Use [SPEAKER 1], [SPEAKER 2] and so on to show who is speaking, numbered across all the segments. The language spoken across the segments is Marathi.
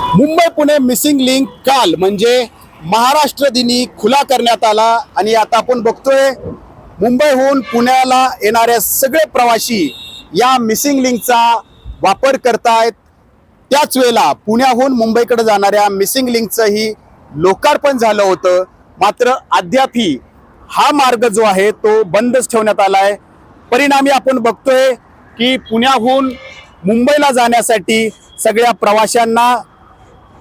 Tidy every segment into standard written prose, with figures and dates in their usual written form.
[SPEAKER 1] मुंबई पुणे मिसिंग लिंक काल म्हणजे महाराष्ट्र दिनी खुला करण्यात आला आणि आता आपण बघतोय मुंबईहून पुण्याला येणारे सगळे प्रवासी या मिसिंग लिंकचा वापर करतायत। त्याच वेळेला पुण्याहून मुंबईकडे जाणाऱ्या मिसिंग लिंकचंही लोकार्पण झालं होतं, मात्र अद्यापही हा मार्ग जो आहे तो बंदच ठेवण्यात आलाय। परिणामी आपण बघतोय की पुण्याहून मुंबईला जाण्यासाठी सगळ्या प्रवाशांना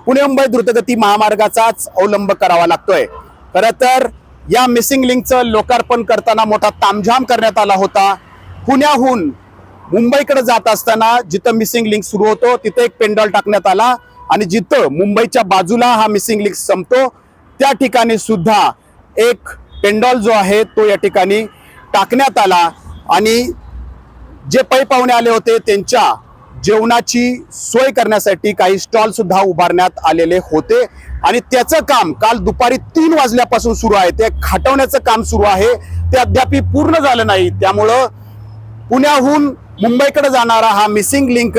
[SPEAKER 1] पुणे मुंबई द्रुतगती महामार्गाचाच अवलंब करावा लागतोय। खरं तर या मिसिंग लिंकचं लोकार्पण करताना मोठा तामझाम करण्यात आला होता। पुण्याहून मुंबईकडे जात असताना जिथं मिसिंग लिंक सुरू होतो तिथे एक पेंडॉल टाकण्यात आला आणि जिथं मुंबईच्या बाजूला हा मिसिंग लिंक संपतो त्या ठिकाणी सुद्धा एक पेंडॉल जो आहे तो या ठिकाणी टाकण्यात आला आणि जे पै पाहुणे आले होते त्यांच्या जेवणाची सोय करण्यासाठी काही स्टॉल सुद्धा उभारण्यात आलेले होते आणि त्याचं काम काल दुपारी 3 वाजल्यापासून सुरू आहे। ते खाटवण्याचं काम सुरू आहे, ते अद्याप पूर्ण झालं नाही। त्यामुळं पुण्याहून मुंबईकडे जाणारा हा मिसिंग लिंक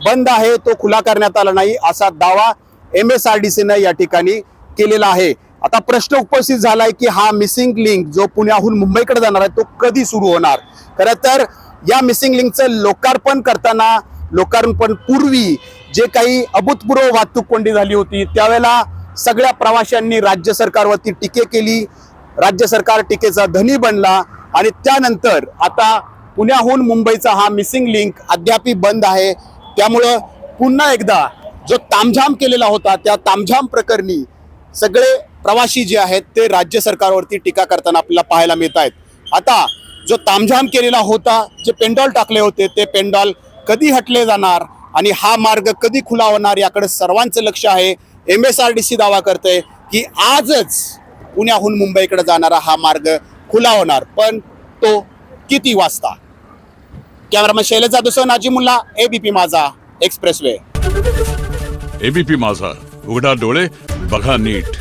[SPEAKER 1] बंद आहे, तो खुला करण्यात आला नाही असा दावा MSRDCने या ठिकाणी केलेला आहे। आता प्रश्न उपस्थित झालाय की हा मिसिंग लिंक जो पुण्याहून मुंबईकडे जाणार आहे तो कधी सुरू होणार। खरं तर या मिसिंग लिंकचं लोकार्पण करताना लोकार्पण पूर्वी जे काही अभूतपूर्व वाहतूक कोंडी झाली होती त्यावेळेला सगळ्या प्रवाशांनी राज्य सरकारवरती टीका केली, राज्य सरकार टीकेचा धनी बनला आणि त्यानंतर आता पुण्याहून मुंबईचा हा मिसिंग लिंक अद्याप बंद आहे। त्यामुळं पुन्हा एकदा जो तामझाम केलेला होता त्या तामझाम प्रकरणी सगळे प्रवासी जे आहेत ते राज्य सरकारवरती टीका करताना आपल्याला पाहायला मिळत आहेत। आता जो तामझाम केलेला होता, जे पेंडॉल टाकले होते ते पेंडॉल कधी हटले जाणार आणि हा मार्ग कधी खुला होणार याकडे सर्वांचं लक्ष आहे। MSRDC दावा करते की आजच पुण्याहून मुंबईकडे जाणारा हा मार्ग खुला होणार, पण तो किती वाजता। कॅमेरामन शैलेश जाधवसह नाजीमुल्ला, ABP माझा एक्सप्रेसवे।
[SPEAKER 2] ABP माझा, उघडा डोळे बघा नीट।